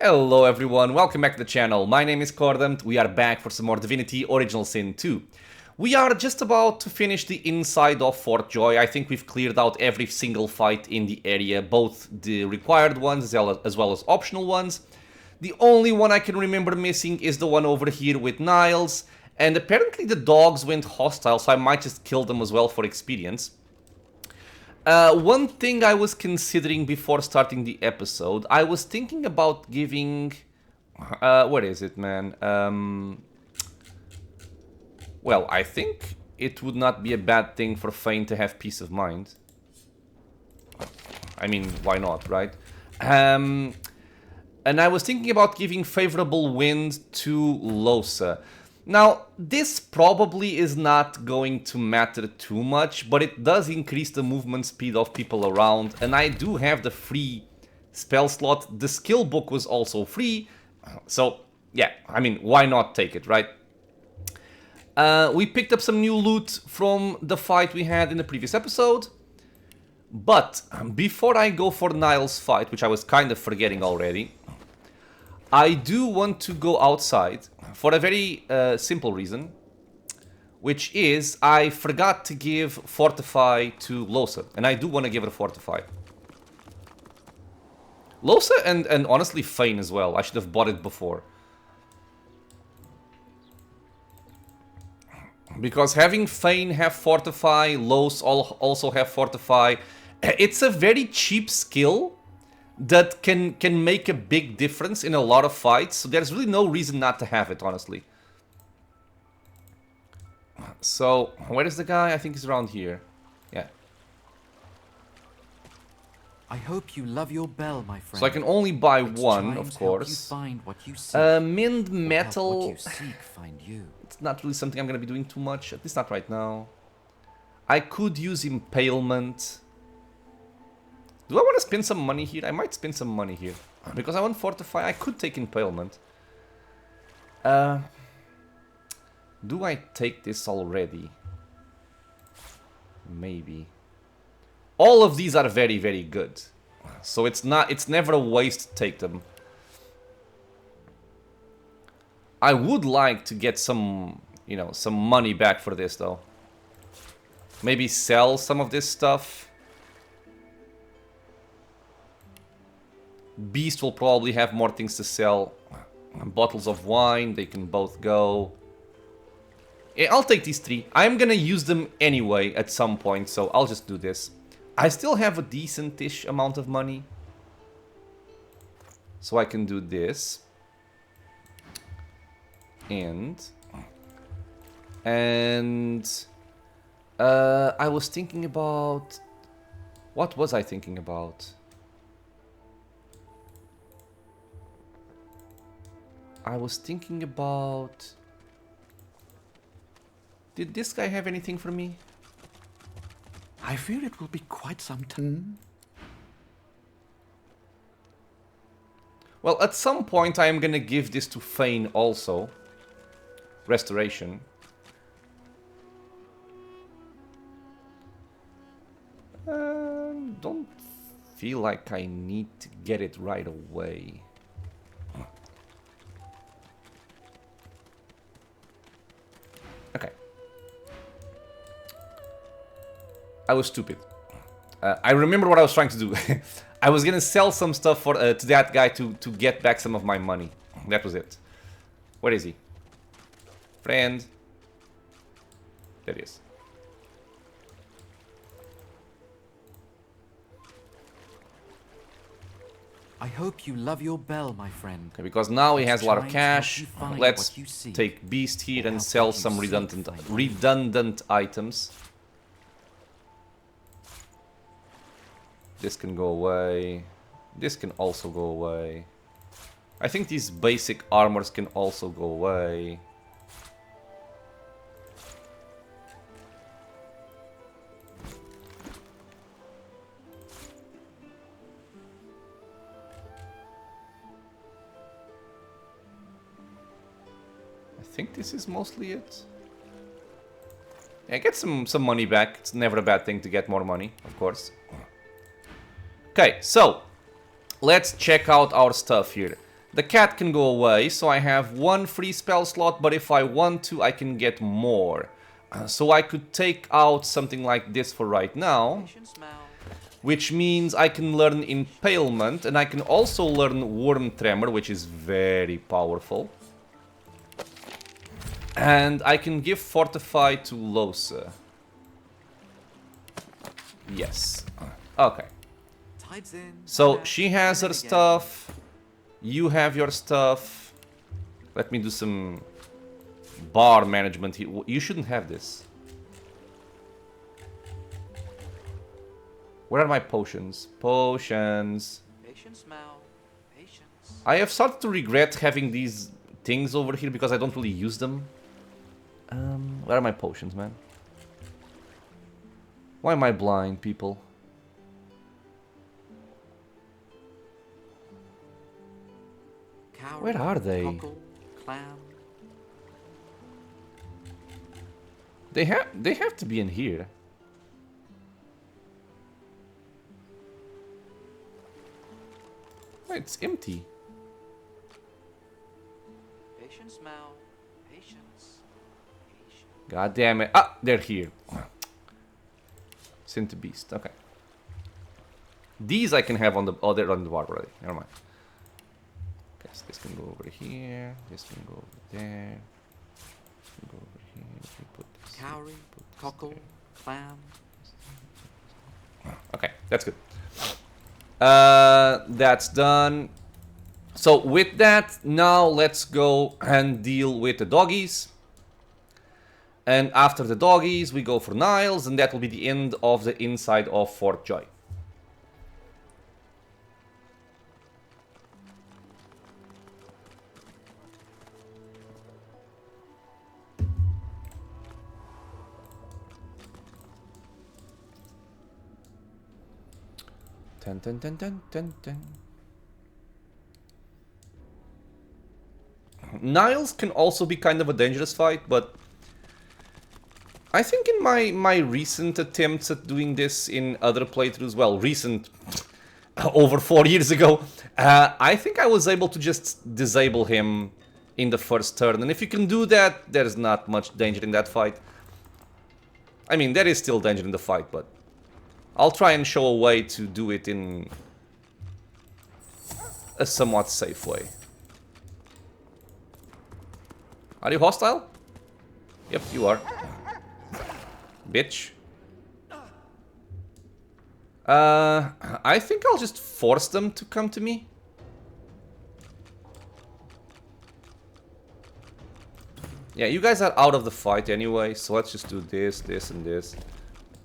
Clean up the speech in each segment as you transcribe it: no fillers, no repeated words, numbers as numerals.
Hello everyone, welcome back to the channel. My name is Cordam. We are back for some more Divinity Original Sin 2. We are just about to finish the inside of Fort Joy. I think we've cleared out every single fight in the area, both the required ones as well as optional ones. The only one I can remember missing is the one over here with Kniles, and apparently the dogs went hostile, so I might just kill them as well for experience. One thing I was considering before starting the episode, I was thinking about giving... what is it, man? Well, I think it would not be a bad thing for Fane to have peace of mind. I mean, why not, right? And I was thinking about giving favorable wind to Losa. Now, this probably is not going to matter too much, but it does increase the movement speed of people around, and I do have the free spell slot. The skill book was also free, so yeah, I mean, why not take it, right? We picked up some new loot from the fight we had in the previous episode, but before I go for Kniles' fight, which I was kind of forgetting already, I do want to go outside for a very simple reason, which is I forgot to give Fortify to Losa, and I do want to give her Fortify. Losa and honestly Fane as well. I should have bought it before. Because having Fane have Fortify, Los also have Fortify, it's a very cheap skill that can make a big difference in a lot of fights, so there's really no reason not to have it, honestly. So, where is the guy? I think he's around here. Yeah. I hope you love your bell, my friend. So I can only buy one, of course. Mind metal. It's not really something I'm gonna be doing too much, at least not right now. I could use impalement. Do I want to spend some money here? I might spend some money here. Because I want Fortify. I could take Impalement. Do I take this already? Maybe. All of these are very, very good. So it's never a waste to take them. I would like to get some, you know, some money back for this though. Maybe sell some of this stuff. Beast will probably have more things to sell. Bottles of wine, they can both go. Yeah, I'll take these three. I'm gonna use them anyway at some point, so I'll just do this. I still have a decent-ish amount of money. So I can do this. And I was thinking about... What was I thinking about? I was thinking about... Did this guy have anything for me? I fear it will be quite some time. Well, at some point I am gonna give this to Fane also. Restoration. Don't feel like I need to get it right away. Okay. I was stupid. I remember what I was trying to do. I was gonna sell some stuff for to that guy to get back some of my money. That was it. Where is he? Friend. There he is. I hope you love your bell, my friend. Okay, because now he has a lot of cash. Let's take Beast here and sell some redundant items. This can go away. This can also go away. I think these basic armors can also go away. I think this is mostly it. Yeah, get some money back. It's never a bad thing to get more money, of course. Okay, so let's check out our stuff here. The cat can go away, so I have one free spell slot, but if I want to, I can get more. So I could take out something like this for right now, which means I can learn Impalement, and I can also learn Worm Tremor, which is very powerful. And I can give Fortify to Losa. Yes. Okay. So she has her stuff. You have your stuff. Let me do some bar management here. You shouldn't have this. Where are my potions? Potions. Patience, Mal. Patience. I have started to regret having these things over here because I don't really use them. Where are my potions, man? Why am I blind, people? Cowrie, Where are they? cockle, clam. They have to be in here. Oh, it's empty. Patience, Mal. Patience. Patience. God damn it. Ah, they're here. Synth Beast. Okay. These I can have on the... Oh, they're on the bar already. Never mind. Guess this can go over here. This can go over there. This can go over here. Let me put this here, Cowrie, put this cockle, clam. there. Okay, that's good. That's done. So with that, now let's go and deal with the doggies. And after the doggies, we go for Kniles, and that will be the end of the inside of Fort Joy. Dun, dun, dun, dun, dun, dun. Kniles can also be kind of a dangerous fight, but I think in my recent attempts at doing this in other playthroughs, well, recent, over 4 years ago, I think I was able to just disable him in the first turn. And if you can do that, there's not much danger in that fight. I mean, there is still danger in the fight, but I'll try and show a way to do it in a somewhat safe way. Are you hostile? Yep, you are. Bitch. I think I'll just force them to come to me. Yeah, you guys are out of the fight anyway, so let's just do this, this, and this.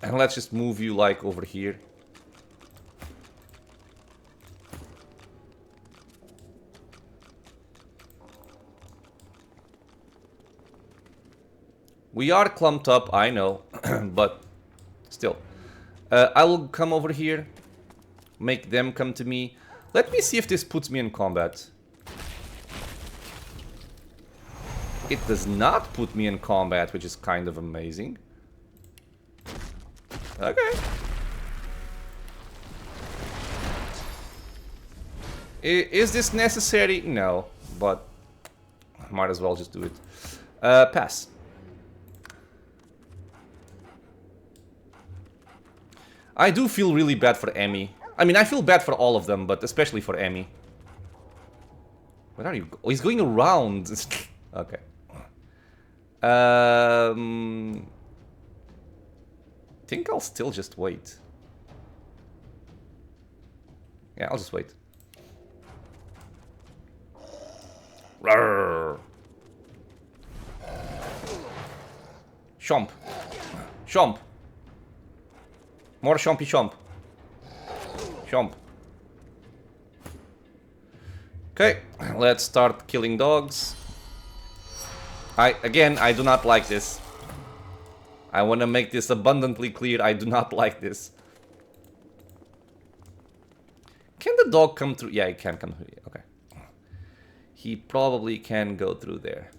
And let's just move you, like, over here. We are clumped up, I know, but still. I will come over here, make them come to me. Let me see if this puts me in combat. It does not put me in combat, which is kind of amazing. Okay. Is this necessary? No, but might as well just do it. Pass. I do feel really bad for Emmy. I mean, I feel bad for all of them, but especially for Emmy. Where are you? Oh, he's going around. Okay. Think I'll still just wait. Yeah, I'll just wait. Rawr. Chomp. Chomp. More chompy chomp. Chomp. Okay, let's start killing dogs. Again, I do not like this. I want to make this abundantly clear. I do not like this. Can the dog come through? Yeah, he can come through. Okay. He probably can go through there.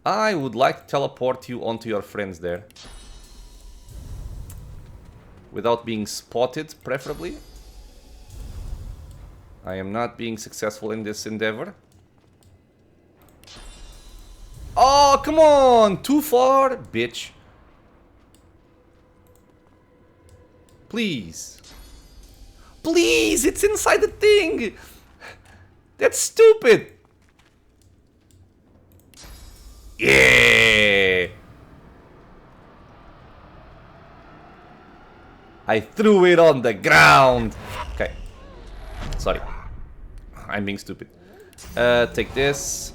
I would like to teleport you onto your friends there. Without being spotted, preferably. I am not being successful in this endeavor. Oh, come on! Too far, bitch. Please. Please, it's inside the thing! That's stupid! Yeah! I threw it on the ground! Okay. Sorry. I'm being stupid. Take this.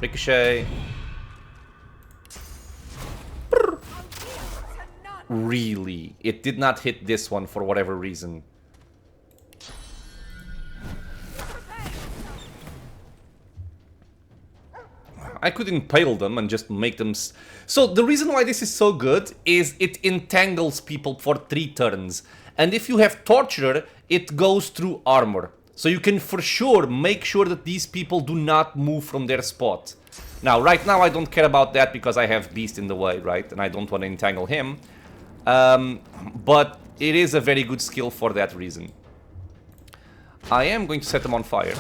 Ricochet. Really? It did not hit this one for whatever reason. I could impale them and just make them... So the reason why this is so good is it entangles people for 3 turns. And if you have Torturer, it goes through armor. So you can for sure make sure that these people do not move from their spot. Now, right now I don't care about that because I have Beast in the way, right? And I don't want to entangle him. But it is a very good skill for that reason. I am going to set them on fire.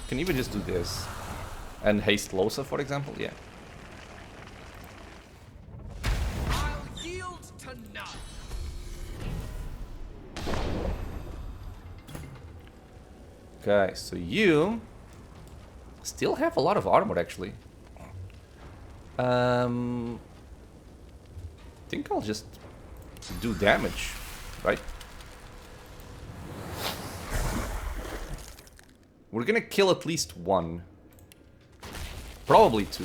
Can even just do this. And haste Losa, for example? Yeah. I'll yield to none. Okay, so you still have a lot of armor, actually. I think I'll just do damage, right? We're gonna kill at least 1. Probably 2.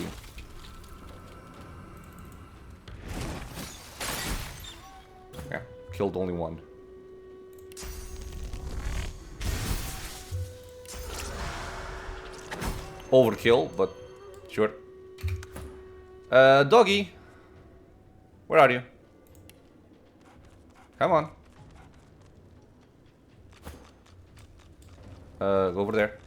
Yeah, killed only 1. Overkill, but sure. Doggy. Where are you? Come on. Go over there.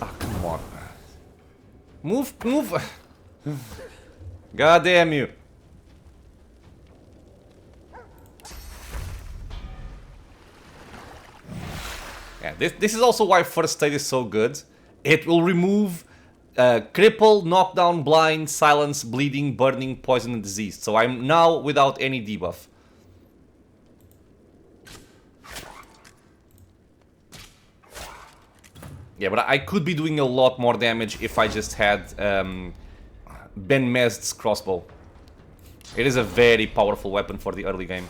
Ah, come on. Move, move! God damn you. Yeah, this is also why First Aid is so good. It will remove cripple, knockdown, blind, silence, bleeding, burning, poison, and disease. So I'm now without any debuff. Yeah, but I could be doing a lot more damage if I just had Ben Mezd's crossbow. It is a very powerful weapon for the early game.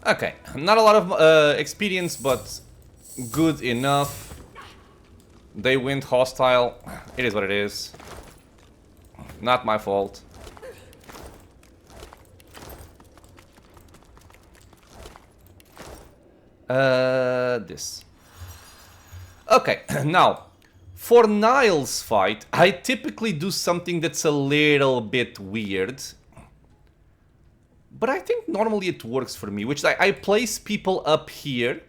Okay, not a lot of experience, but good enough. They went hostile. It is what it is. Not my fault. This. Okay, now, for Kniles' fight, I typically do something that's a little bit weird. But I think normally it works for me, which I place people up here.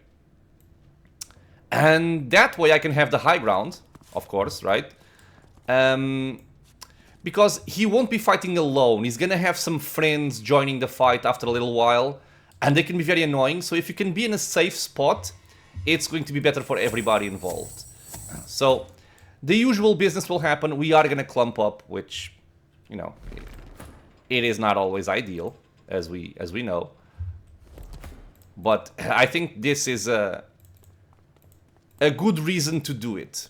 And that way I can have the high ground, of course, right? Because he won't be fighting alone. He's gonna have some friends joining the fight after a little while. And they can be very annoying. So if you can be in a safe spot, it's going to be better for everybody involved. So the usual business will happen. We are gonna clump up, which, you know, it is not always ideal. As we know, but I think this is a good reason to do it.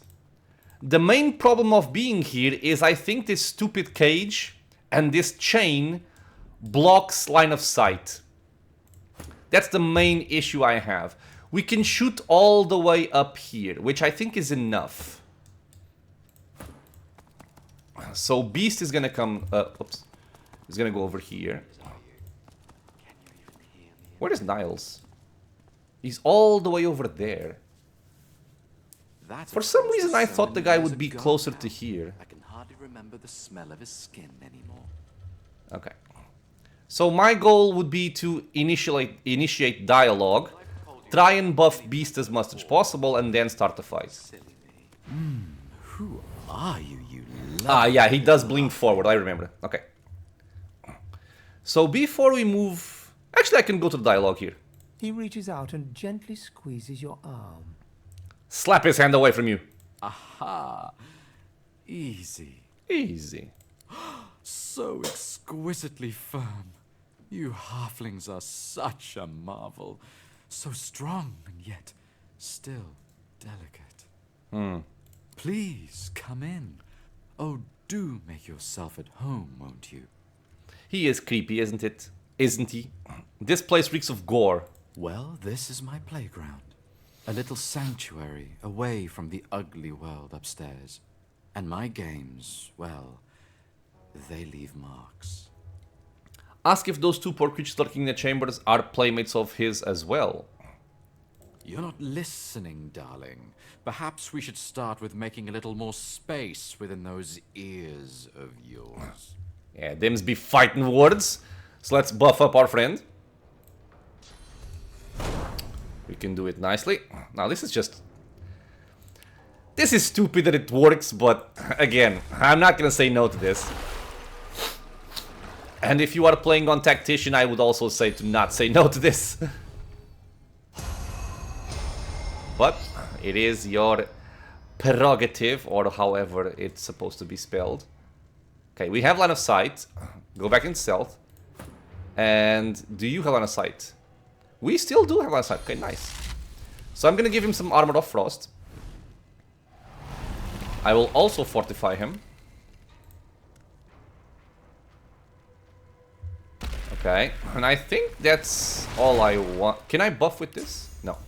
The main problem of being here is I think this stupid cage and this chain blocks line of sight. That's the main issue I have. We can shoot all the way up here, which I think is enough. So Beast is gonna come. Oops, he's gonna go over here. Where is Kniles? He's all the way over there. That, For of some course, reason was I so thought the many guy years would be ago closer now. to here. I can hardly remember the smell of his skin anymore. Okay. So my goal would be to initiate dialogue, try and buff Beast as much as possible, and then start the fight. Silly me. Who are you, you Ah, yeah, he does blink forward, I remember. Okay. So before we move... Actually, I can go to the dialogue here. He reaches out and gently squeezes your arm. Slap his hand away from you. Aha! Easy. Easy. So exquisitely firm. You halflings are such a marvel. So strong and yet still delicate. Please come in. Oh, do make yourself at home, won't you? He is creepy, isn't it? Isn't he? This place reeks of gore. Well, this is my playground. A little sanctuary away from the ugly world upstairs. And my games, well, they leave marks. Ask if those two poor creatures lurking in the chambers are playmates of his as well. You're not listening, darling. Perhaps we should start with making a little more space within those ears of yours. Yeah, them's be fighting words. So let's buff up our friend. We can do it nicely. Now this is just... This is stupid that it works, but again, I'm not gonna say no to this. And if you are playing on Tactician, I would also say to not say no to this. But it is your prerogative, or however it's supposed to be spelled. Okay, we have line of sight. Go back in stealth. And do you have line of sight? We still do have line of sight. Okay, nice. So I'm gonna give him some armor of frost. I will also fortify him. Okay, and I think that's all I want. Can I buff with this? No.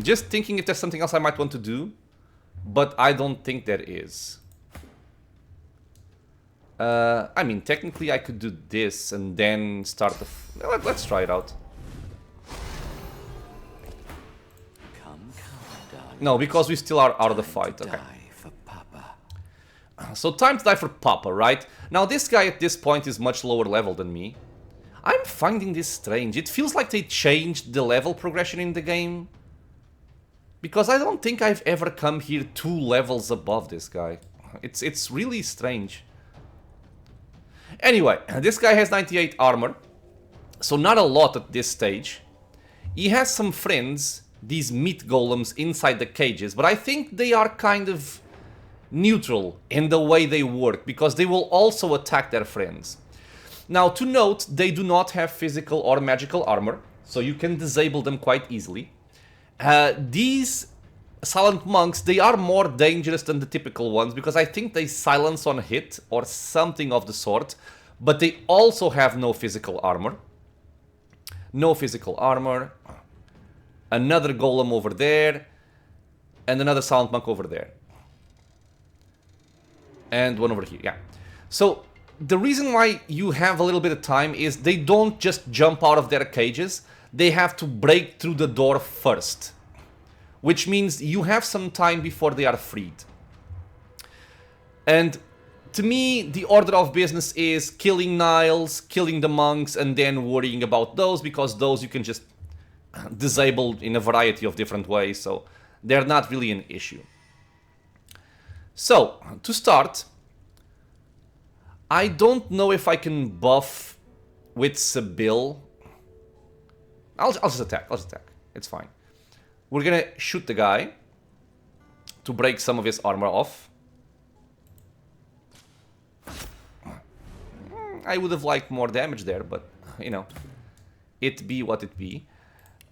Just thinking if there's something else I might want to do, but I don't think there is. I mean, technically I could do this and then start the... Let's try it out. Come, darling. No, because we still are out of the fight. Okay. Die for Papa. So time to die for Papa, right? Now this guy at this point is much lower level than me. I'm finding this strange. It feels like they changed the level progression in the game. Because I don't think I've ever come here 2 levels above this guy. It's really strange. Anyway, this guy has 98 armor. So not a lot at this stage. He has some friends, these meat golems inside the cages. But I think they are kind of neutral in the way they work, because they will also attack their friends. Now, to note, they do not have physical or magical armor, so you can disable them quite easily. These silent monks, they are more dangerous than the typical ones, because I think they silence on hit or something of the sort, but they also have no physical armor. No physical armor. Another golem over there, and another silent monk over there. And one over here, yeah. So, the reason why you have a little bit of time is they don't just jump out of their cages. They have to break through the door first. Which means you have some time before they are freed. And to me, the order of business is killing Kniles, killing the monks, and then worrying about those, because those you can just disable in a variety of different ways, so they're not really an issue. So, to start, I don't know if I can buff with Sibyl. I'll just attack, it's fine. We're gonna shoot the guy to break some of his armor off. I would have liked more damage there, but, you know, it be what it be.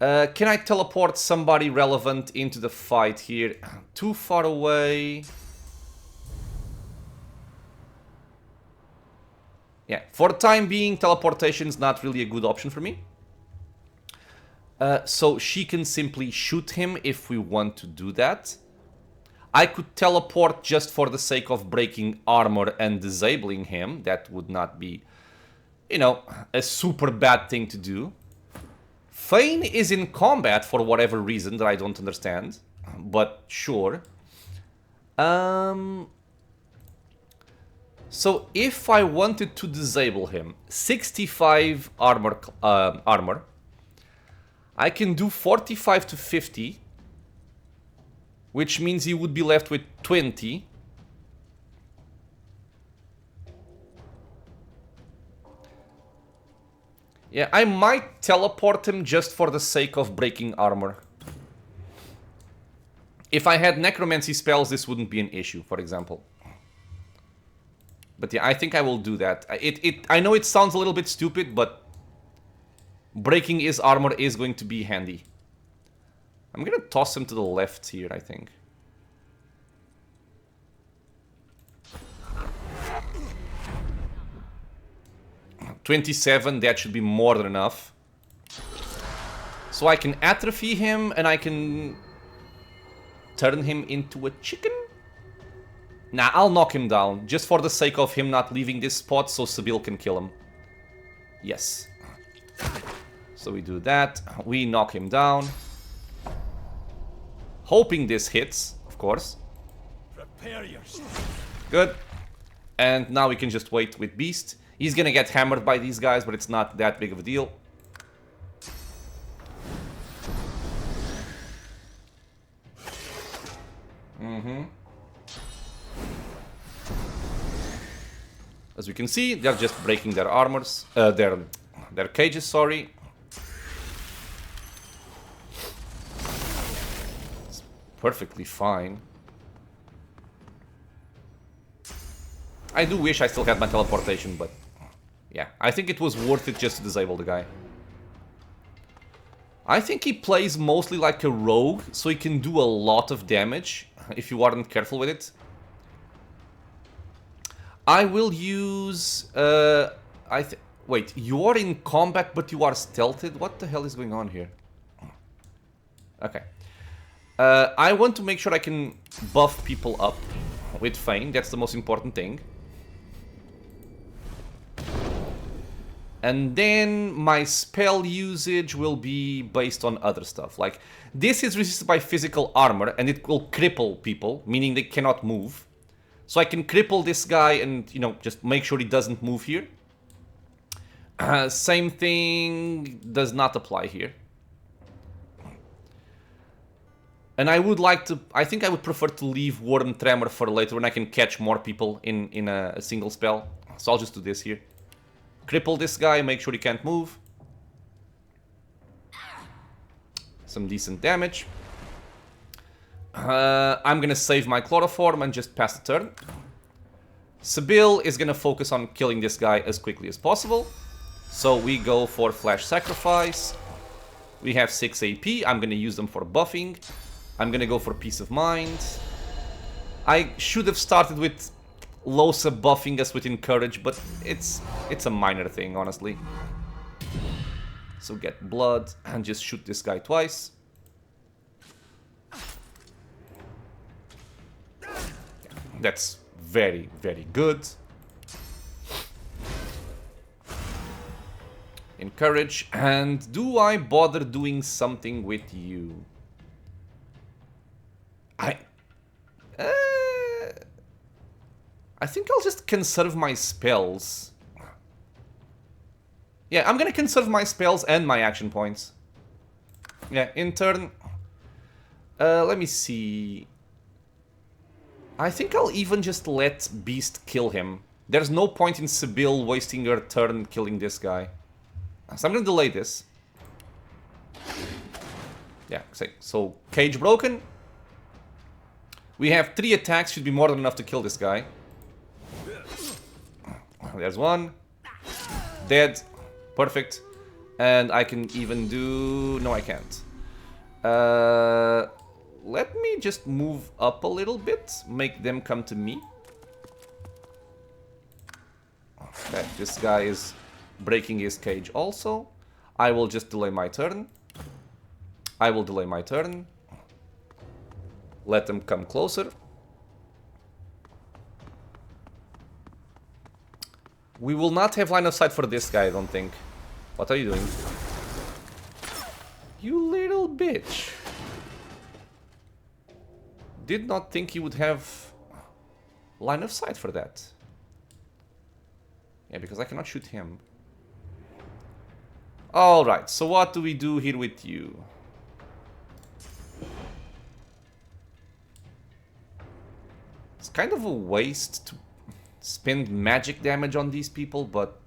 Can I teleport somebody relevant into the fight here? Too far away. Yeah, for the time being, teleportation is not really a good option for me. So she can simply shoot him if we want to do that. I could teleport just for the sake of breaking armor and disabling him. That would not be, you know, a super bad thing to do. Fane is in combat for whatever reason that I don't understand. But sure. So if I wanted to disable him, 65 armor, I can do 45 to 50, which means he would be left with 20. Yeah, I might teleport him just for the sake of breaking armor. If I had necromancy spells, this wouldn't be an issue, for example. But yeah, I think I will do that. I know it sounds a little bit stupid, but breaking his armor is going to be handy. I'm gonna toss him to the left here, I think. $27, that should be more than enough. So I can atrophy him and I can turn him into a chicken? Nah, I'll knock him down, just for the sake of him not leaving this spot so Sybil can kill him. Yes. So we do that, we knock him down. Hoping this hits, of course. Prepare yourself. Good. And now we can just wait with Beast. He's gonna get hammered by these guys, but it's not that big of a deal. As we can see, they're just breaking their armors, their cages, sorry. It's perfectly fine. I do wish I still had my teleportation, but yeah, I think it was worth it just to disable the guy. I think he plays mostly like a rogue, so he can do a lot of damage if you aren't careful with it. I will use... wait, you are in combat but you are stealthed? What the hell is going on here? Okay. I want to make sure I can buff people up with Feign, that's the most important thing. And then my spell usage will be based on other stuff. Like, this is resisted by physical armor and it will cripple people, meaning they cannot move. So I can cripple this guy and, you know, just make sure he doesn't move here. Same thing does not apply here. And I would like to... I think I would prefer to leave Worm Tremor for later when I can catch more people in a single spell. So I'll just do this here. Cripple this guy, make sure he can't move. Some decent damage. I'm gonna save my chloroform and just pass the turn. Sybil is gonna focus on killing this guy as quickly as possible. So we go for Flash Sacrifice. We have 6 AP, I'm gonna use them for buffing. I'm gonna go for Peace of Mind. I should have started with Lohse buffing us with Encourage, but it's a minor thing, honestly. So get blood and just shoot this guy twice. That's very, very good. Encourage. And do I bother doing something with you? I think I'll just conserve my spells. Yeah, I'm gonna conserve my spells and my action points. Yeah, in turn... let me see... I think I'll even just let Beast kill him. There's no point in Sybil wasting her turn killing this guy. So I'm gonna delay this. Yeah, so cage broken. We have 3 attacks, should be more than enough to kill this guy. There's one. Dead. Perfect. And I can even do... No, I can't. Let me just move up a little bit. Make them come to me. Okay, this guy is breaking his cage also. I will just delay my turn. I will delay my turn. Let them come closer. We will not have line of sight for this guy, I don't think. What are you doing? little bitch. Did not think he would have line of sight for that. Yeah, because I cannot shoot him. Alright, so what do we do here with you? It's kind of a waste to spend magic damage on these people, but...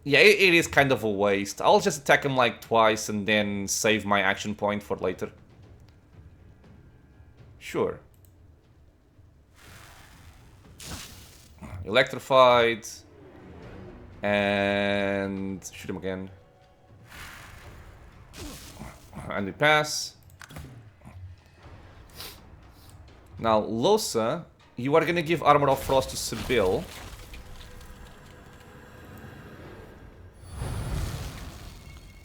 yeah, it is kind of a waste. I'll just attack him like twice and then save my action point for later. Sure. Electrified. And shoot him again. And we pass. Now, Losa, you are gonna give Armor of Frost to Sibyl.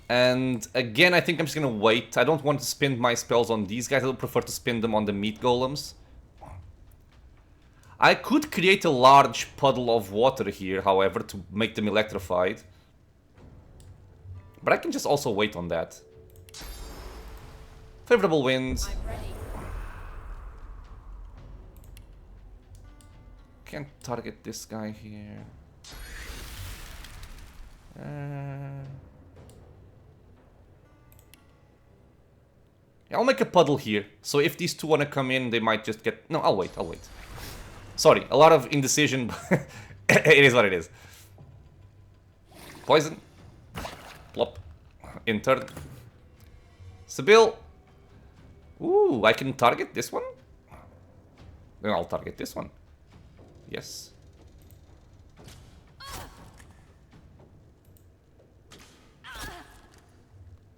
And again, I think I'm just gonna wait. I don't want to spend my spells on these guys. I would prefer to spend them on the meat golems. I could create a large puddle of water here, however, to make them electrified. But I can just also wait on that. Favorable winds. Can't target this guy here. I'll make a puddle here. So if these two want to come in, they might just get... no, I'll wait, I'll wait. Sorry, a lot of indecision, but it is what it is. Poison. Plop. In turn. Sibyl. Ooh, I can target this one? Then I'll target this one. Yes.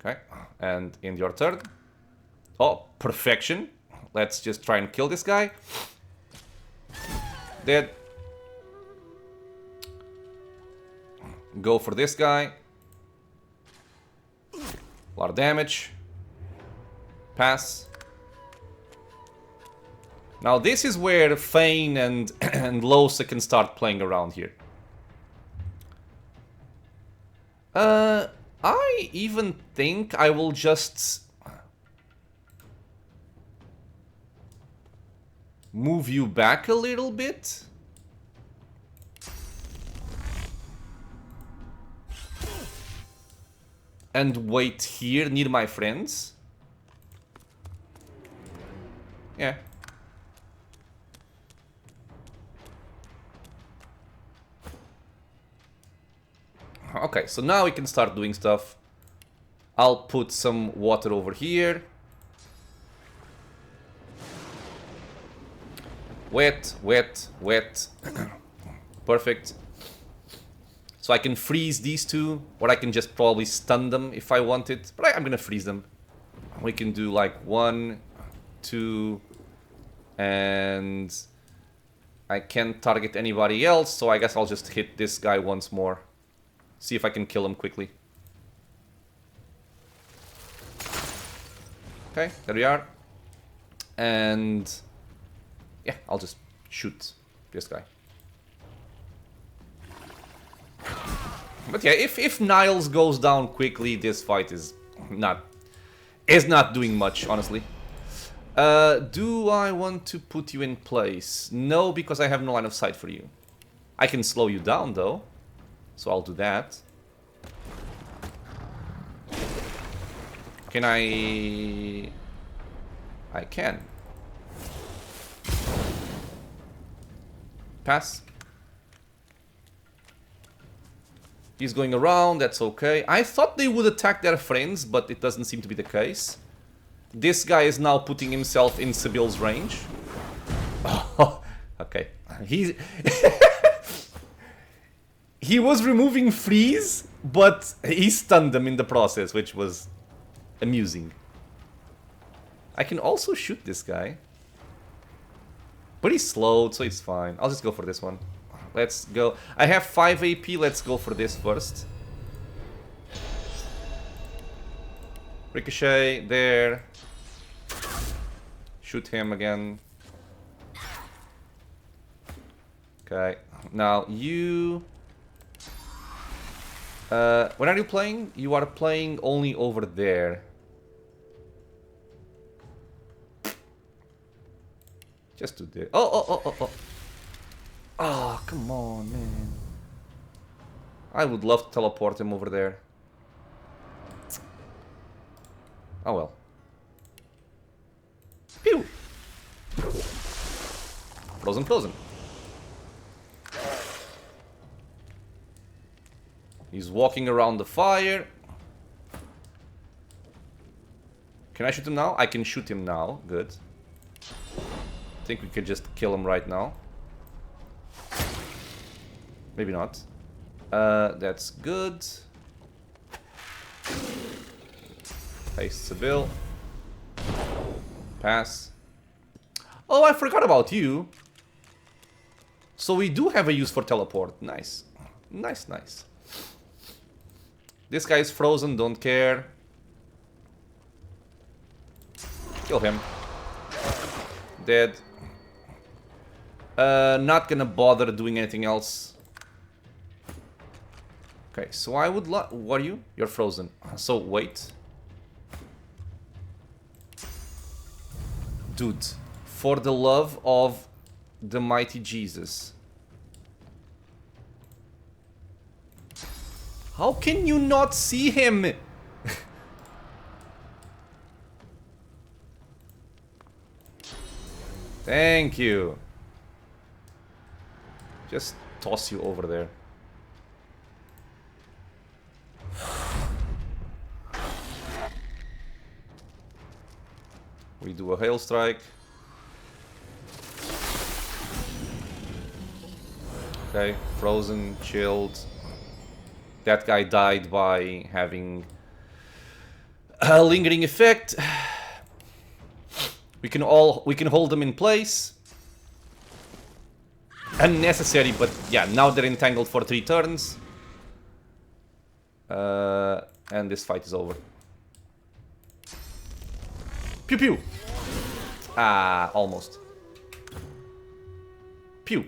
Okay, and in your turn. Oh, perfection. Let's just try and kill this guy. Dead. Go for this guy. A lot of damage. Pass. Now this is where Fane and Losa can start playing around here. I even think I will just move you back a little bit. And wait here near my friends. Yeah. Okay, so now we can start doing stuff. I'll put some water over here. Wet, wet, wet. Perfect. So I can freeze these two, or I can just probably stun them if I want it. But I'm gonna freeze them. We can do like 1, 2, and I can't target anybody else, so I guess I'll just hit this guy once more. See if I can kill him quickly. Okay, there we are. And yeah, I'll just shoot this guy. But yeah, if Kniles goes down quickly, this fight is not doing much, honestly. Do I want to put you in place? No, because I have no line of sight for you. I can slow you down, though. So I'll do that. Can I can. Pass. He's going around, that's okay. I thought they would attack their friends, but it doesn't seem to be the case. This guy is now putting himself in Sibyl's range. Oh, okay. He's... he was removing freeze, but he stunned them in the process, which was amusing. I can also shoot this guy. But he's slowed, so it's fine. I'll just go for this one. Let's go. I have 5 AP, let's go for this first. Ricochet, there. Shoot him again. Okay, now you... When are you playing? You are playing only over there. Just do this. Oh. Oh, come on, man. I would love to teleport him over there. Oh well. Pew! Frozen. He's walking around the fire. Can I shoot him now? I can shoot him now. Good. I think we could just kill him right now. Maybe not. That's good. Paste the bill. Pass. Oh, I forgot about you. So we do have a use for teleport. Nice. Nice. This guy is frozen, don't care. Kill him. Dead. Not gonna bother doing anything else. Okay, so I would what are you? You're frozen. So wait. Dude, for the love of the mighty Jesus. How can you not see him? Thank you. Just toss you over there. We do a hail strike. Okay, frozen, chilled. That guy died by having a lingering effect. We can hold them in place. Unnecessary, but yeah, now they're entangled for 3 turns. And this fight is over. Pew pew. Ah, almost. Pew.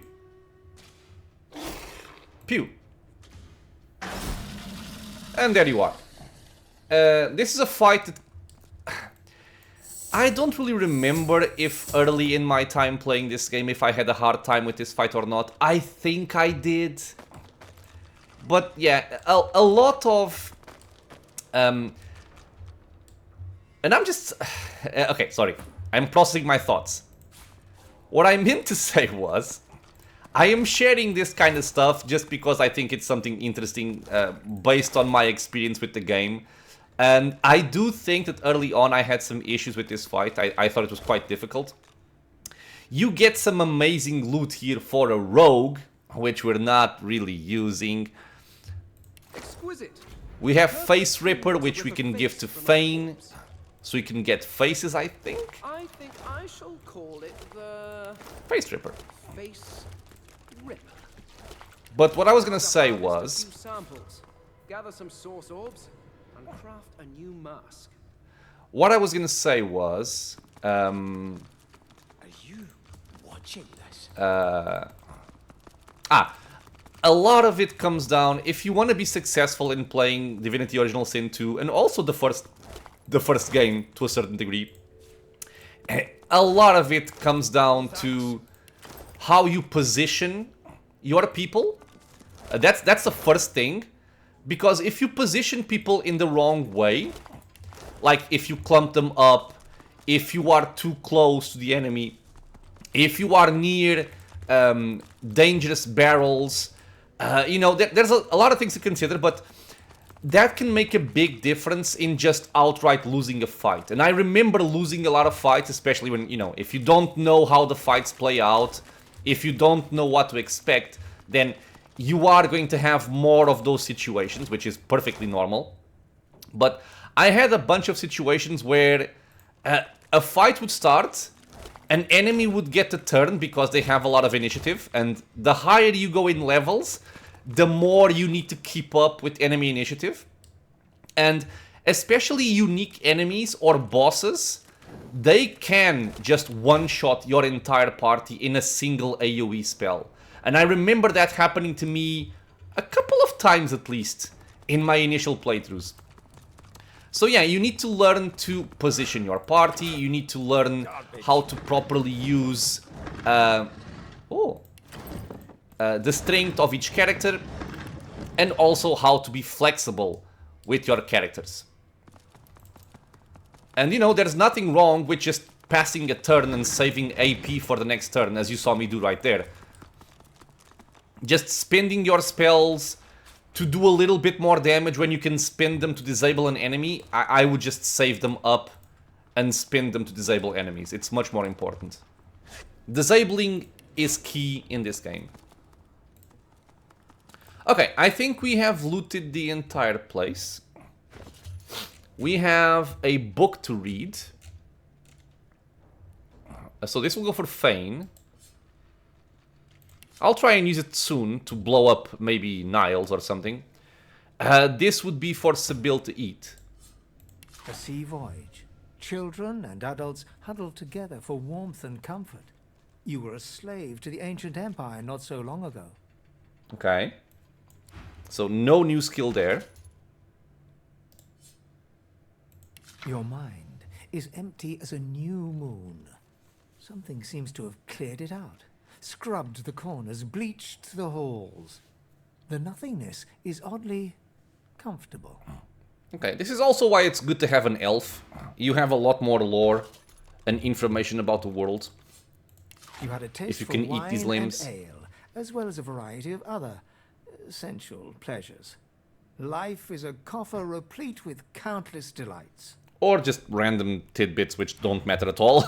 Pew. And there you are. This is a fight that... I don't really remember if early in my time playing this game, if I had a hard time with this fight or not. I think I did. But yeah, a lot of... and I'm just... okay, sorry. I'm processing my thoughts. What I meant to say was... I am sharing this kind of stuff just because I think it's something interesting based on my experience with the game. And I do think that early on I had some issues with this fight. I thought it was quite difficult. You get some amazing loot here for a rogue, which we're not really using. Exquisite. We have Face Ripper, which we can give to Fane. So we can get faces, I think. I think I shall call it the Face Ripper. Face Ripper. But what I was gonna say was... A few samples, gather some source orbs, and craft a new mask. What I was gonna say was... Are you watching this? a lot of it comes down, if you want to be successful in playing Divinity Original Sin 2, and also the first game to a certain degree, a lot of it comes down to how you position your people. That's the first thing, because if you position people in the wrong way, like if you clump them up, if you are too close to the enemy, if you are near dangerous barrels, you know, there's a lot of things to consider, but that can make a big difference in just outright losing a fight. And I remember losing a lot of fights, especially when, you know, if you don't know how the fights play out, if you don't know what to expect, then you are going to have more of those situations, which is perfectly normal. But I had a bunch of situations where a fight would start, an enemy would get a turn because they have a lot of initiative, and the higher you go in levels, the more you need to keep up with enemy initiative. And especially unique enemies or bosses, they can just one-shot your entire party in a single AoE spell. And I remember that happening to me a couple of times at least. in my initial playthroughs. So yeah, you need to learn to position your party, you need to learn how to properly use the strength of each character, and also how to be flexible with your characters. And you know, there's nothing wrong with just passing a turn and saving AP for the next turn, as you saw me do right there. Just spending your spells to do a little bit more damage when you can spend them to disable an enemy, I would just save them up and spend them to disable enemies. It's much more important. Disabling is key in this game. Okay, I think we have looted the entire place. We have a book to read. So this will go for Fane. I'll try and use it soon to blow up maybe Kniles or something. This would be for Sybil to eat. A sea voyage. Children and adults huddled together for warmth and comfort. You were a slave to the ancient empire not so long ago. Okay. So no new skill there. Your mind is empty as a new moon. Something seems to have cleared it out. Scrubbed the corners, bleached the halls. The nothingness is oddly comfortable. Okay, this is also why it's good to have an elf. You have a lot more lore and information about the world. You had a taste If you for can eat wine these limbs. and ale, as well as a variety of other sensual pleasures. Life is a coffer replete with countless delights. Or just random tidbits which don't matter at all.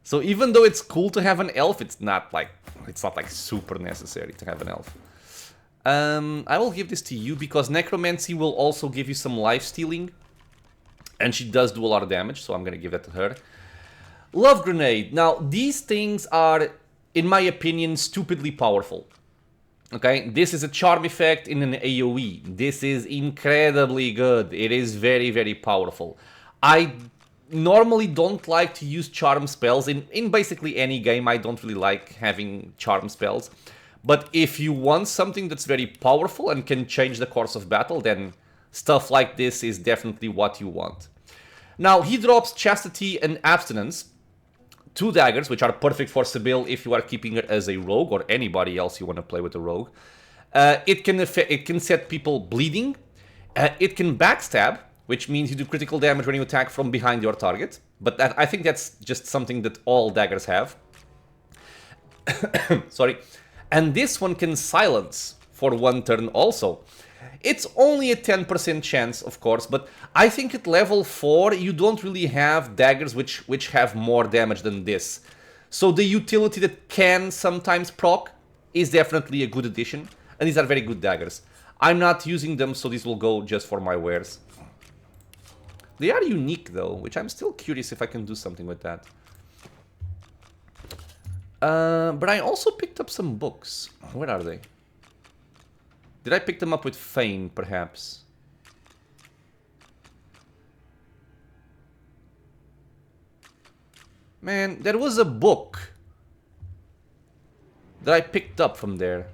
So even though it's cool to have an elf, it's not like super necessary to have an elf. I will give this to you because Necromancy will also give you some life stealing. And she does do a lot of damage, so I'm gonna give that to her. Love Grenade. Now, these things are, in my opinion, stupidly powerful. Okay, this is a charm effect in an AoE. This is incredibly good. It is very, very powerful. I normally don't like to use charm spells. In basically any game, I don't really like having charm spells. But if you want something that's very powerful and can change the course of battle, then stuff like this is definitely what you want. Now, he drops Chastity and Abstinence. 2 daggers, which are perfect for Sybil if you are keeping her as a rogue, or anybody else you want to play with a rogue. It can set people bleeding. It can backstab, which means you do critical damage when you attack from behind your target. But I think that's just something that all daggers have. Sorry. And this one can silence for 1 turn also. It's only a 10% chance, of course, but I think at level 4 you don't really have daggers which have more damage than this. So the utility that can sometimes proc is definitely a good addition, and these are very good daggers. I'm not using them, so these will go just for my wares. They are unique though, which I'm still curious if I can do something with that. But I also picked up some books. Where are they? Did I pick them up with Fane, perhaps? Man, there was a book that I picked up from there.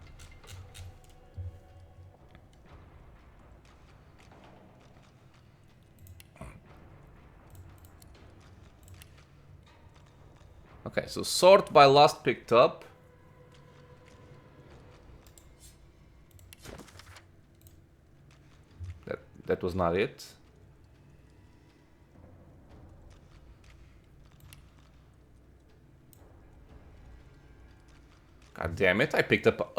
Okay, so sort by last picked up. That was not it. God damn it, I picked up...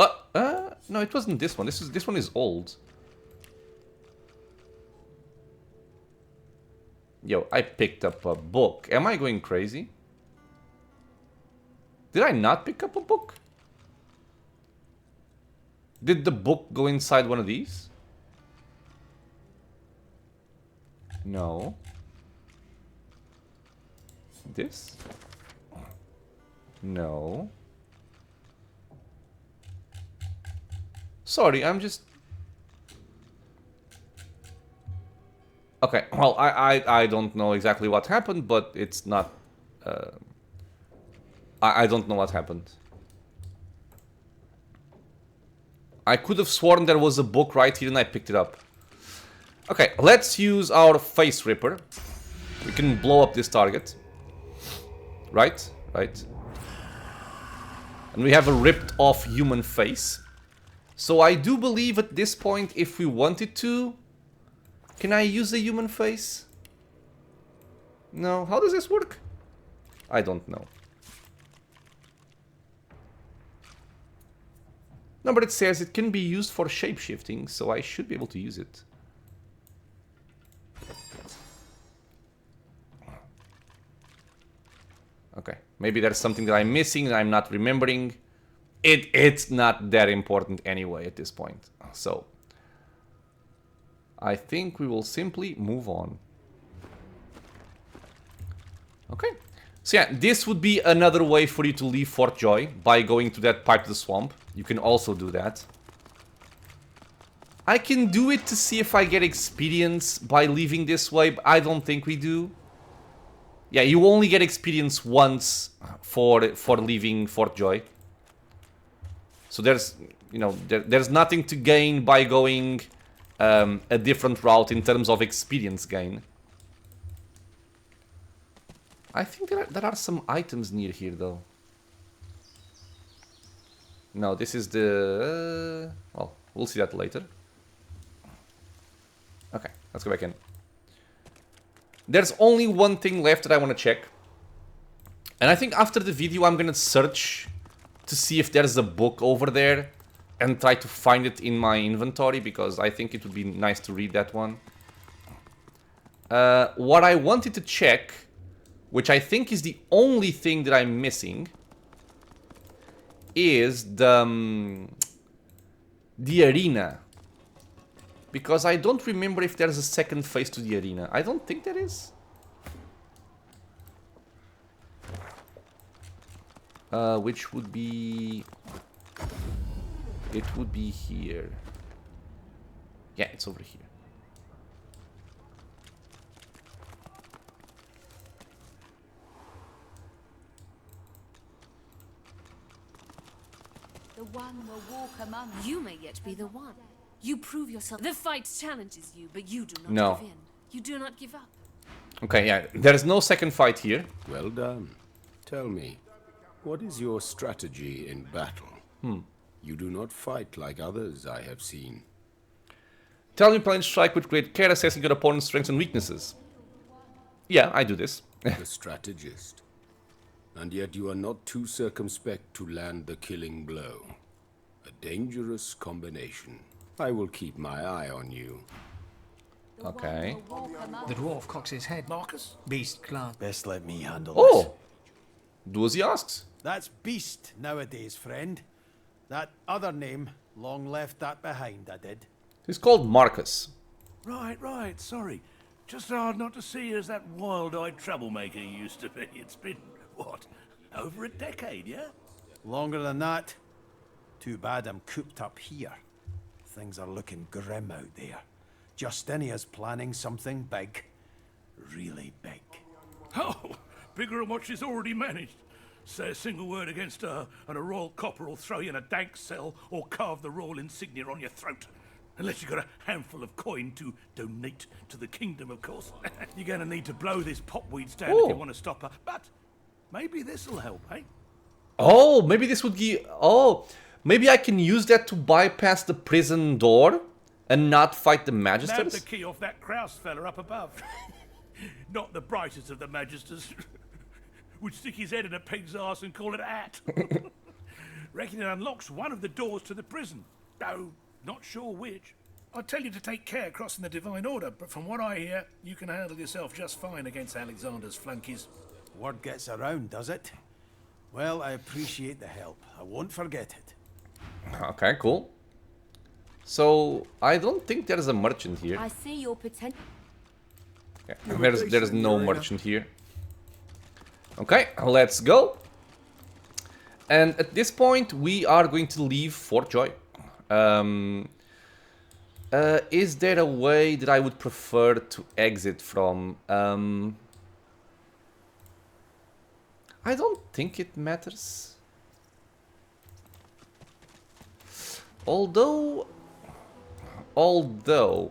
no, it wasn't this one. This one is old. Yo, I picked up a book. Am I going crazy? Did I not pick up a book? Did the book go inside one of these? No. This? No. Sorry, I'm just... Okay, well, I don't know exactly what happened, but it's not... I don't know what happened. I could have sworn there was a book right here and I picked it up. Okay, let's use our Face Ripper. We can blow up this target. Right? Right. And we have a ripped off human face. So I do believe at this point, if we wanted to... Can I use the human face? No. How does this work? I don't know. No, but it says it can be used for shapeshifting, so I should be able to use it. Okay, maybe there's something that I'm missing and I'm not remembering. It's not that important anyway at this point. So, I think we will simply move on. Okay. So yeah, this would be another way for you to leave Fort Joy, by going to that pipe to the swamp. You can also do that. I can do it to see if I get experience by leaving this way, but I don't think we do. Yeah, you only get experience once for leaving Fort Joy. So there's, you know, there's nothing to gain by going a different route in terms of experience gain. I think there are some items near here, though. No, this is the... well, we'll see that later. Okay, let's go back in. There's only one thing left that I want to check. And I think after the video I'm gonna search to see if there's a book over there and try to find it in my inventory, because I think it would be nice to read that one. What I wanted to check, which I think is the only thing that I'm missing, is the arena. Because I don't remember if there's a second phase to the arena. I don't think there is. Which would be... it would be here. Yeah, it's over here. The one will walk among us. You may yet be the one. You prove yourself. The fight challenges you, but you do not give in. You do not give up. Okay, yeah, there is no second fight here. Well done. Tell me, what is your strategy in battle? You do not fight like others I have seen. Tell me, plan strike with great care, assessing your opponent's strengths and weaknesses. Yeah, I do this. The strategist. And yet you are not too circumspect to land the killing blow. A dangerous combination. I will keep my eye on you. Okay. The dwarf cocks his head. Marcus? Beast class. Best let me handle Oh! this. Do as he asks. That's Beast nowadays, friend. That other name, long left that behind, I did. He's called Marcus. Right, sorry. Just hard not to see you as that wild-eyed troublemaker you used to be. It's been, what, over a decade, yeah? Longer than that. Too bad I'm cooped up here. Things are looking grim out there. Justinia's planning something big. Really big. Oh, bigger than what she's already managed. Say a single word against her, and a royal copper will throw you in a dank cell or carve the royal insignia on your throat. Unless you've got a handful of coin to donate to the kingdom, of course. You're going to need to blow this popweed stand if you want to stop her. But maybe this'll help, eh? Oh, maybe this would give... oh, maybe I can use that to bypass the prison door and not fight the Nab magisters? the key off that Kraus fella up above. Not the brightest of the magisters. Would stick his head in a pig's arse and call it a hat. Reckon it unlocks one of the doors to the prison. Though, not sure which. I'd tell you to take care crossing the Divine Order, but from what I hear, you can handle yourself just fine against Alexander's flunkies. Word gets around, does it? Well, I appreciate the help. I won't forget it. Okay, cool. So, I don't think there's a merchant here. I see your potential. Yeah, there's no merchant here. Okay, let's go. And at this point, we are going to leave Fort Joy. Is there a way that I would prefer to exit from? I don't think it matters. Although,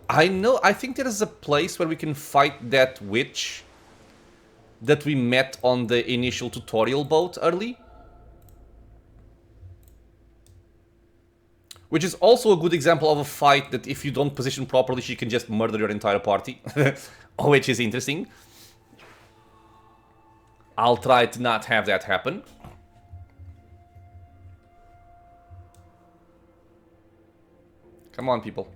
I think there is a place where we can fight that witch that we met on the initial tutorial boat early. Which is also a good example of a fight that if you don't position properly, she can just murder your entire party. Which is interesting. I'll try to not have that happen. Come on, people.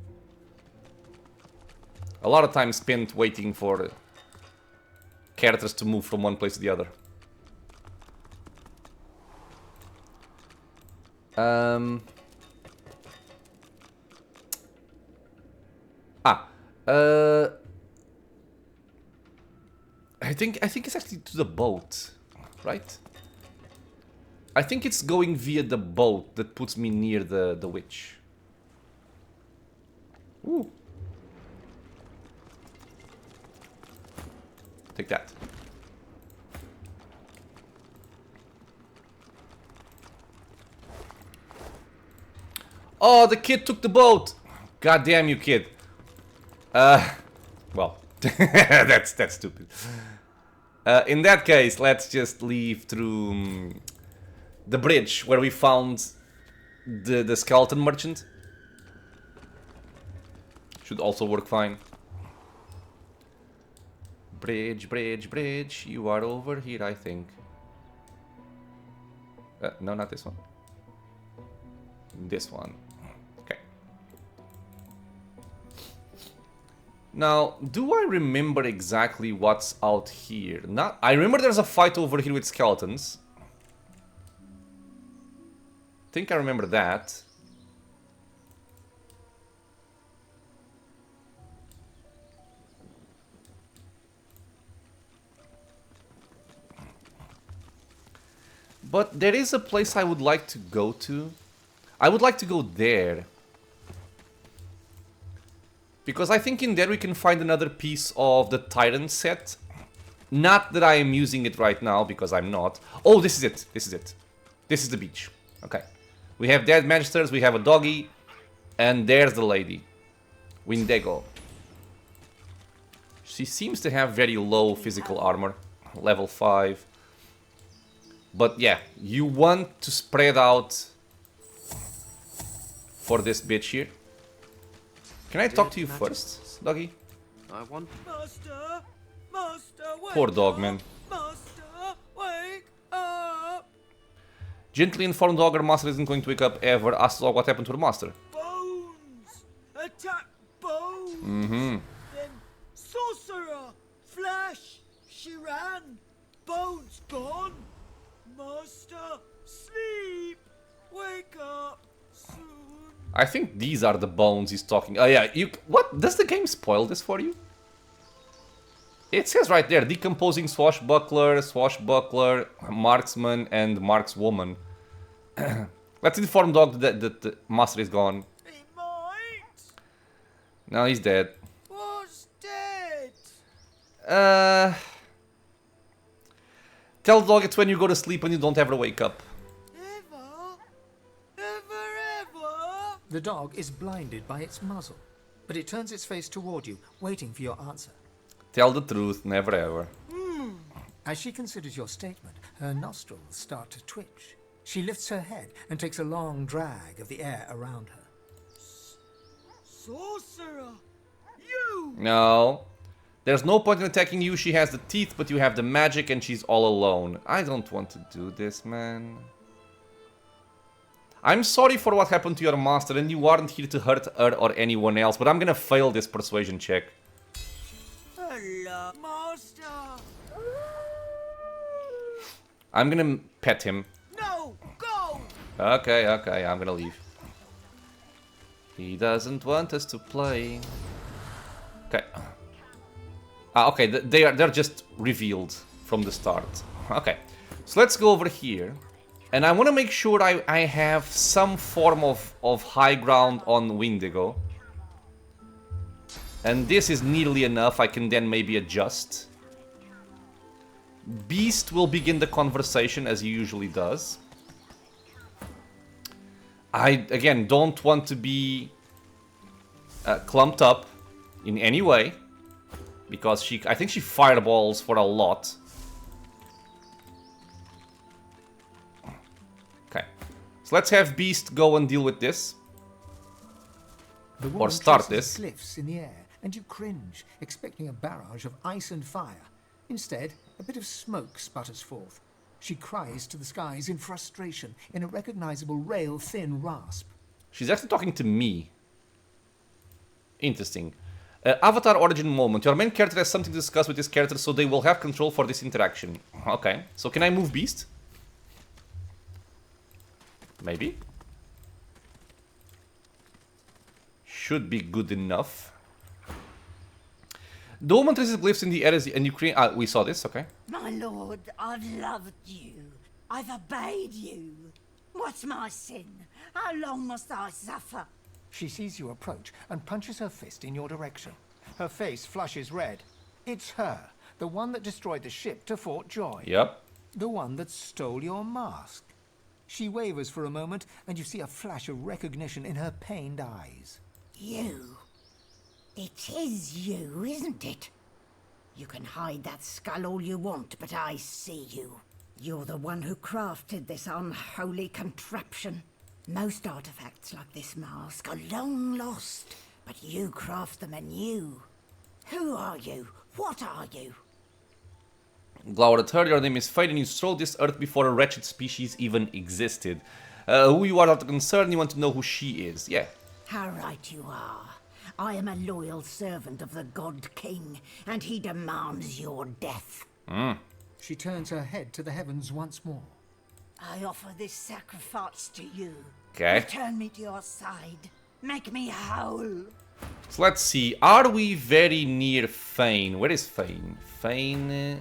A lot of time spent waiting for characters to move from one place to the other. I think it's actually to the boat, right? I think it's going via the boat that puts me near the witch. Ooh. Take that. Oh, the kid took the boat. God damn you, kid. Well, that's stupid. In that case, let's just leave through the bridge where we found the skeleton merchant. Should also work fine. Bridge, bridge, bridge. You are over here, I think. No, not this one. This one. Okay. Now, do I remember exactly what's out here? I remember there's a fight over here with skeletons. I think I remember that. But there is a place I would like to go to. I would like to go there. Because I think in there we can find another piece of the Tyrant set. Not that I am using it right now, because I'm not. Oh, this is it. This is it. This is the beach. Okay. We have dead magisters, we have a doggy. And there's the lady. Windego. She seems to have very low physical armor. Level 5. But yeah, you want to spread out for this bitch here. Can I talk to you first, doggy? I want... Master! Master, wake Poor dog, up! man. Master, wake up! Gently inform dog her master isn't going to wake up ever. Ask the dog what happened to her master. Bones! Attack bones! Mm-hmm. Then sorcerer! Flash! She ran! Bones gone! Master, sleep! Wake up soon! I think these are the bones he's talking. Oh yeah, what? Does the game spoil this for you? It says right there, decomposing swashbuckler, marksman, and markswoman. Let's inform dog that the master is gone. He might! No, he's dead. What's dead? Tell the dog it's when you go to sleep and you don't ever wake up. The dog is blinded by its muzzle, but it turns its face toward you, waiting for your answer. Tell the truth, never ever. As she considers your statement, her nostrils start to twitch. She lifts her head and takes a long drag of the air around her. Sorcerer! You! No. There's no point in attacking you. She has the teeth, but you have the magic and she's all alone. I don't want to do this, man. I'm sorry for what happened to your master, and you aren't here to hurt her or anyone else, but I'm gonna fail this persuasion check. Hello, master! I'm gonna pet him. No, go! Okay, I'm gonna leave. He doesn't want us to play. Okay. Okay, they're just revealed from the start. Okay, so let's go over here. And I want to make sure I have some form of high ground on Windego. And this is nearly enough. I can then maybe adjust. Beast will begin the conversation as he usually does. I, again, don't want to be clumped up in any way. Because I think she fireballs for a lot. Okay. So let's have Beast go and deal with this. Or start this. Cliffs in the air, and you cringe, expecting a barrage of ice and fire. Instead, a bit of smoke sputters forth. She cries to the skies in frustration, in a recognizable rail-thin rasp. She's actually talking to me. Interesting. Avatar origin moment. Your main character has something to discuss with this character, so they will have control for this interaction. Okay. So can I move Beast? Maybe. Should be good enough. The woman traces glyphs in the air and Ukraine. Ah, we saw this, okay. My lord, I've loved you. I've obeyed you. What's my sin? How long must I suffer? She sees you approach and punches her fist in your direction. Her face flushes red. It's her, the one that destroyed the ship to Fort Joy. Yep. The one that stole your mask. She wavers for a moment, and you see a flash of recognition in her pained eyes. You. It is you, isn't it? You can hide that skull all you want, but I see you. You're the one who crafted this unholy contraption. Most artifacts like this mask are long lost, but you craft them anew. Who are you? What are you? Glower III, your name is Fate, and you strode this earth before a wretched species even existed. Who you are not concerned, you want to know who she is. Yeah. How right you are. I am a loyal servant of the God King, and he demands your death. She turns her head to the heavens once more. I offer this sacrifice to you. Okay. Return me to your side. Make me whole. So let's see. Are we very near Fane? Where is Fane? Fane.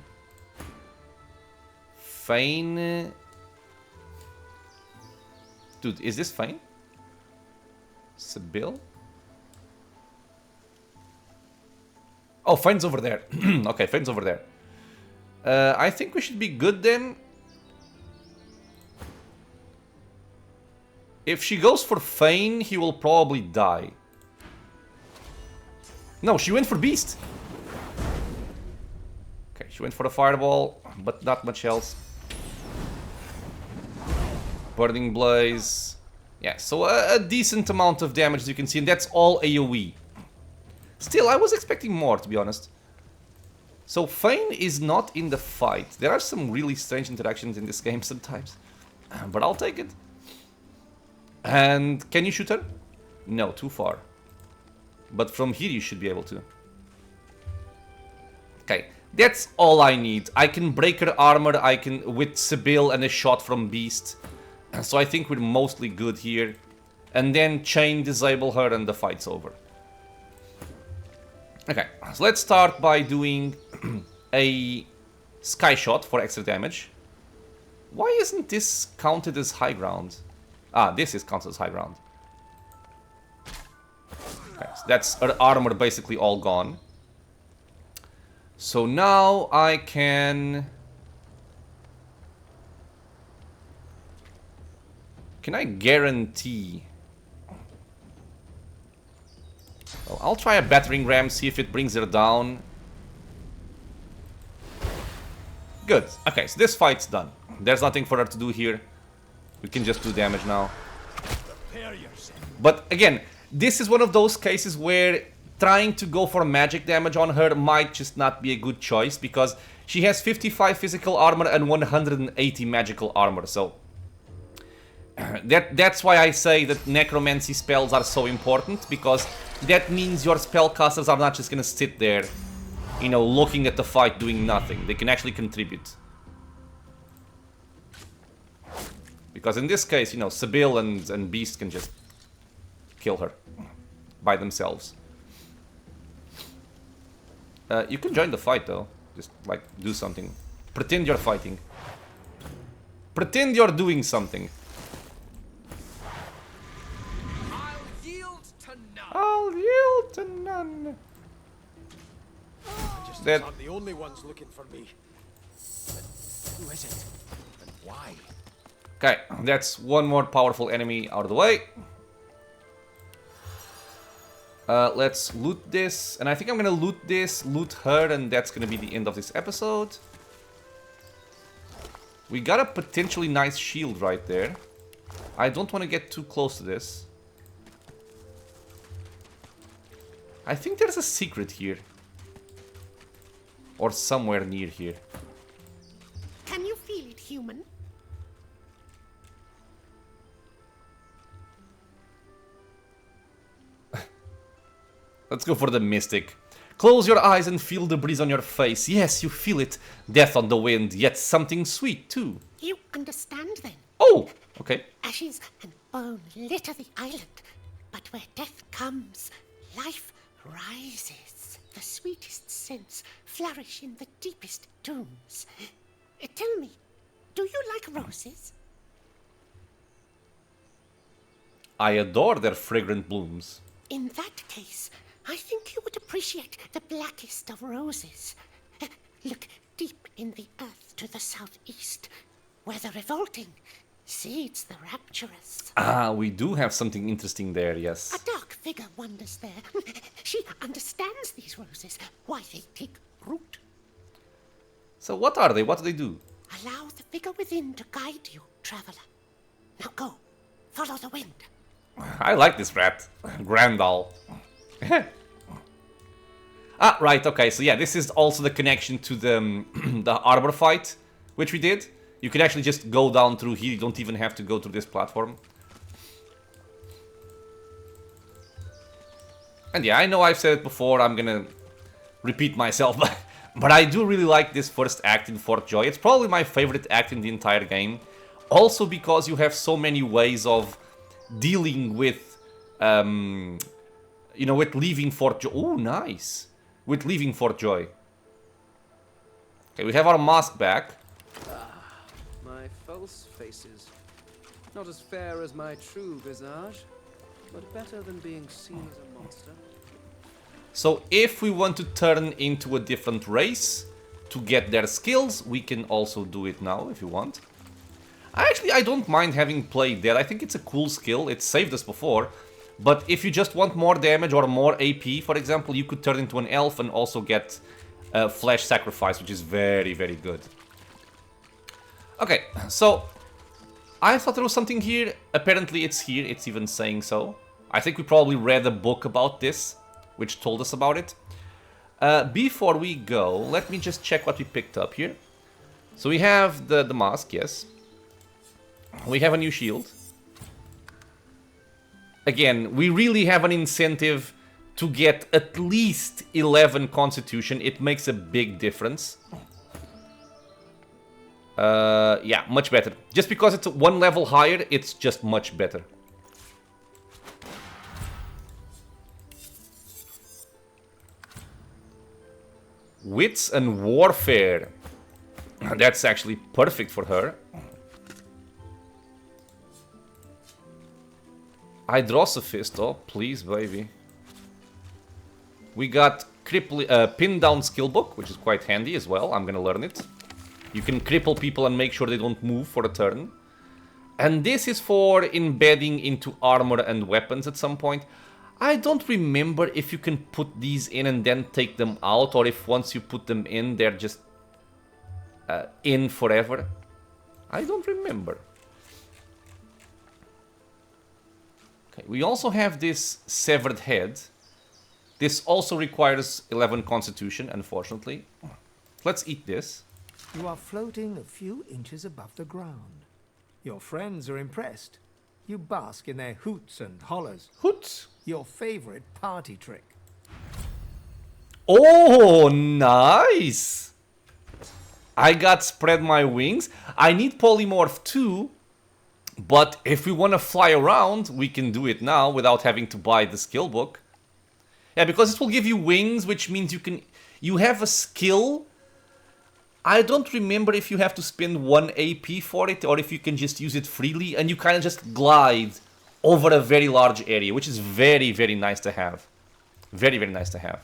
Dude, is this Fane? Sibyl? Oh, Fane's over there. Okay, Fane's over there. I think we should be good then. If she goes for Fane, he will probably die. No, she went for Beast. Okay, she went for the Fireball, but not much else. Burning Blaze. Yeah, so a decent amount of damage, as you can see, and that's all AoE. Still, I was expecting more, to be honest. So Fane is not in the fight. There are some really strange interactions in this game sometimes. But I'll take it. And can you shoot her? No, too far. But from here you should be able to. Okay, that's all I need. I can break her armor, I can with Sibyl and a shot from Beast. So I think we're mostly good here. And then chain disable her and the fight's over. Okay, so let's start by doing a Sky Shot for extra damage. Why isn't this counted as high ground? Ah, this is counted as high ground. Okay, so that's her armor basically all gone. So now I can... Can I guarantee... Well, I'll try a battering ram, see if it brings her down. Good. Okay, so this fight's done. There's nothing for her to do here. We can just do damage now. But again, this is one of those cases where trying to go for magic damage on her might just not be a good choice, because she has 55 physical armor and 180 magical armor, so... That's why I say that necromancy spells are so important, because that means your spellcasters are not just gonna sit there, you know, looking at the fight doing nothing. They can actually contribute. Because in this case, you know, Sibyl and Beast can just kill her by themselves. You can join the fight though. Just like do something. Pretend you're fighting. Pretend you're doing something. I'll yield to none. That aren't the only ones looking for me. But who is it? And why? Okay, that's one more powerful enemy out of the way. Let's loot this. And I think I'm gonna loot this, loot her, and that's gonna be the end of this episode. We got a potentially nice shield right there. I don't want to get too close to this. I think there's a secret here. Or somewhere near here. Can you feel it, human? Let's go for the mystic. Close your eyes and feel the breeze on your face. Yes, you feel it. Death on the wind, yet something sweet too. You understand then? Oh, okay. Ashes and bone litter the island, but where death comes, life rises. The sweetest scents flourish in the deepest tombs. Tell me, do you like roses? I adore their fragrant blooms. In that case, I think you would appreciate the blackest of roses. Look deep in the earth to the southeast, where the revolting seeds the rapturous. Ah, we do have something interesting there, yes. A dark figure wanders there. She understands these roses, why they take root. So what are they? What do they do? Allow the figure within to guide you, traveler. Now go, follow the wind. I like this rat. Grandal. Ah, right, okay, so yeah, this is also the connection to the, the arbor fight, which we did. You can actually just go down through here, you don't even have to go through this platform. And yeah, I know I've said it before, I'm gonna repeat myself, but I do really like this first act in Fort Joy. It's probably my favorite act in the entire game. Also because you have so many ways of dealing with, you know, with leaving Fort Joy. Oh, nice. With leaving Fort Joy. Okay, we have our mask back. Ah, my false faces. Not as fair as my true visage, but better than being seen as a monster. So if we want to turn into a different race to get their skills, we can also do it now if you want. I don't mind having played that. I think it's a cool skill. It saved us before. But if you just want more damage or more AP, for example, you could turn into an elf and also get Flesh Sacrifice, which is very, very good. Okay, so I thought there was something here. Apparently it's here. It's even saying so. I think we probably read a book about this, which told us about it. Before we go, let me just check what we picked up here. So we have the mask, yes. We have a new shield. Again, we really have an incentive to get at least 11 Constitution. It makes a big difference. Yeah, much better. Just because it's one level higher, it's just much better. Wits and Warfare. That's actually perfect for her. Hydrosophist, oh please baby. We got Pin Down Skill Book, which is quite handy as well. I'm gonna learn it. You can cripple people and make sure they don't move for a turn. And this is for embedding into armor and weapons at some point. I don't remember if you can put these in and then take them out, or if once you put them in, they're just in forever. I don't remember. Okay, we also have this severed head. This also requires 11 Constitution, unfortunately. Let's eat this. You are floating a few inches above the ground. Your friends are impressed. You bask in their hoots and hollers. Hoots? Your favorite party trick. Oh, nice! I got Spread My Wings. I need Polymorph too. But if we want to fly around, we can do it now without having to buy the skill book. Yeah, because it will give you wings, which means you have a skill. I don't remember if you have to spend 1 AP for it, or if you can just use it freely, and you kind of just glide over a very large area, which is very, very nice to have. Very, very nice to have.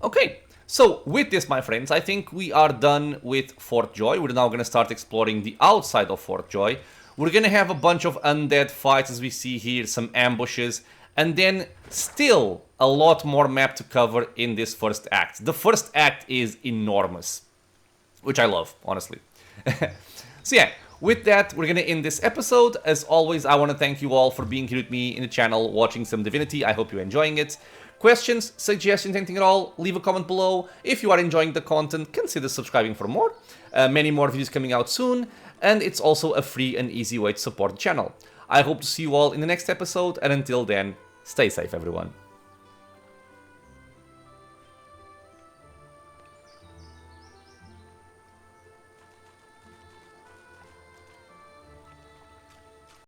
Okay, So with this, my friends, I think we are done with Fort Joy. We're now going to start exploring the outside of Fort Joy. We're going to have a bunch of undead fights, as we see here, some ambushes, and then still a lot more map to cover in this first act. The first act is enormous, which I love, honestly. So yeah, with that, we're going to end this episode. As always, I want to thank you all for being here with me in the channel, watching some Divinity. I hope you're enjoying it. Questions, suggestions, anything at all, leave a comment below. If you are enjoying the content, consider subscribing for more. Many more videos coming out soon, and it's also a free and easy way to support the channel. I hope to see you all in the next episode, and until then, stay safe, everyone.